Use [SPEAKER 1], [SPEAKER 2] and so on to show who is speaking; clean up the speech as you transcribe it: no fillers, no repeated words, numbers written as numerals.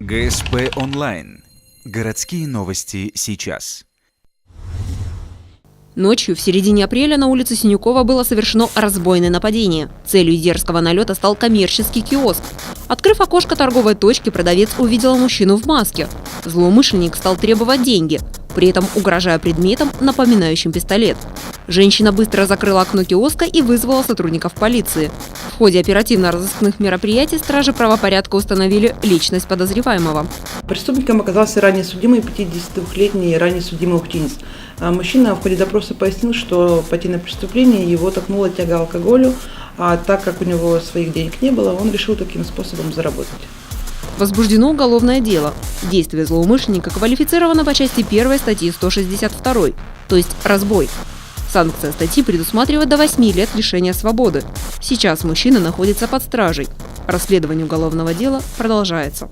[SPEAKER 1] ГСП онлайн. Городские новости сейчас.
[SPEAKER 2] Ночью в середине апреля на улице Синюкова было совершено разбойное нападение. Целью дерзкого налета стал коммерческий киоск. Открыв окошко торговой точки, продавец увидела мужчину в маске. Злоумышленник стал требовать деньги, при этом угрожая предметом, напоминающим пистолет. Женщина быстро закрыла окно киоска и вызвала сотрудников полиции. В ходе оперативно-розыскных мероприятий стражи правопорядка установили личность подозреваемого.
[SPEAKER 3] Преступником оказался ранее судимый 52-летний ранее судимый ухтинец. Мужчина в ходе допроса пояснил, что пойти на преступление его толкнула тяга к алкоголю, а так как у него своих денег не было, он решил таким способом заработать.
[SPEAKER 2] Возбуждено уголовное дело. Действие злоумышленника квалифицировано по части 1 статьи 162, то есть разбой. Санкция статьи предусматривает до 8 лет лишения свободы. Сейчас мужчина находится под стражей. Расследование уголовного дела продолжается.